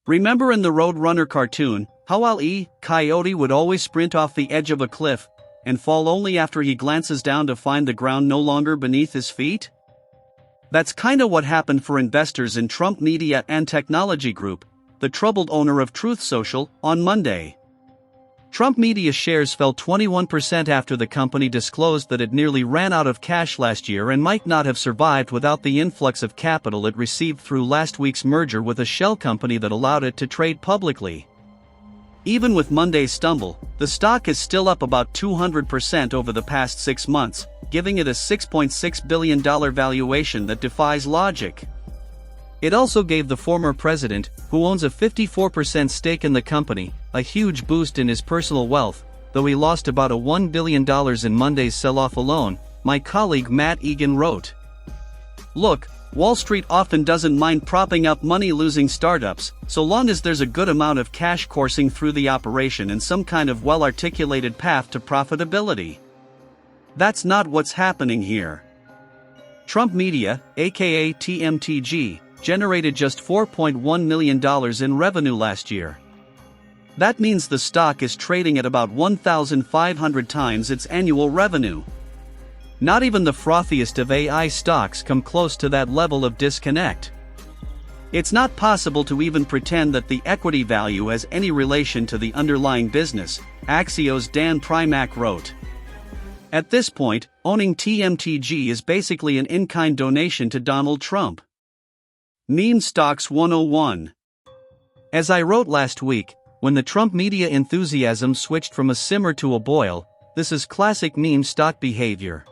Remember in the Roadrunner cartoon, how Wall-E, Coyote would always sprint off the edge of a cliff and fall only after he glances down to find the ground no longer beneath his feet? That's kinda what happened for investors in Trump Media and Technology Group, the troubled owner of Truth Social, on Monday. Trump Media shares fell 21% after the company disclosed that it nearly ran out of cash last year and might not have survived without the influx of capital it received through last week's merger with a shell company that allowed it to trade publicly. Even with Monday's stumble, the stock is still up about 200% over the past 6 months, giving it a $6.6 billion valuation that defies logic. It also gave the former president, who owns a 54% stake in the company, a huge boost in his personal wealth, though he lost about $1 billion in Monday's sell-off alone, my colleague Matt Egan wrote. Look, Wall Street often doesn't mind propping up money-losing startups, so long as there's a good amount of cash coursing through the operation and some kind of well-articulated path to profitability. That's not what's happening here. Trump Media, aka TMTG, generated just $4.1 million in revenue last year. That means the stock is trading at about 1,500 times its annual revenue. Not even the frothiest of AI stocks come close to that level of disconnect. It's not possible to even pretend that the equity value has any relation to the underlying business, Axios' Dan Primack wrote. At this point, owning TMTG is basically an in-kind donation to Donald Trump. Meme Stocks 101. As I wrote last week, when the Trump Media enthusiasm switched from a simmer to a boil, this is classic meme stock behavior.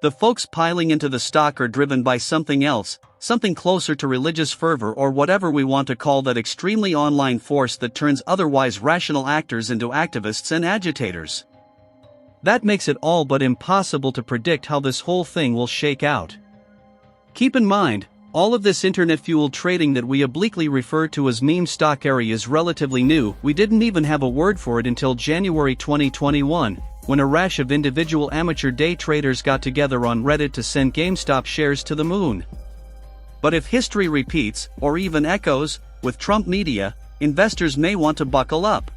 The folks piling into the stock are driven by something else, something closer to religious fervor or whatever we want to call that extremely online force that turns otherwise rational actors into activists and agitators. That makes it all but impossible to predict how this whole thing will shake out. Keep in mind, all of this internet-fueled trading that we obliquely refer to as meme stock area is relatively new. We didn't even have a word for it until January 2021, when a rash of individual amateur day traders got together on Reddit to send GameStop shares to the moon. But if history repeats, or even echoes, with Trump Media, investors may want to buckle up.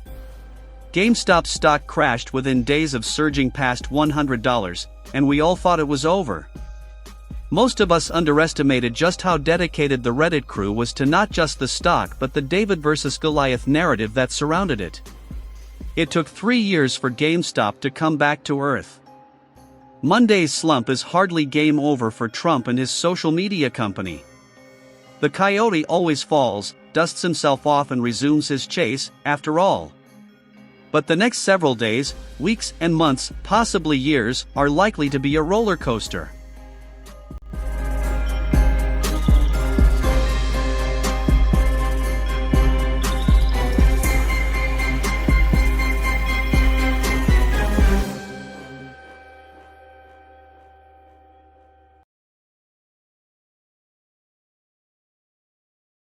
GameStop's stock crashed within days of surging past $100, and we all thought it was over. Most of us underestimated just how dedicated the Reddit crew was to not just the stock but the David versus Goliath narrative that surrounded it. It took 3 years for GameStop to come back to earth. Monday's slump is hardly game over for Trump and his social media company. The coyote always falls, dusts himself off and resumes his chase, after all. But the next several days, weeks and months, possibly years, are likely to be a roller coaster.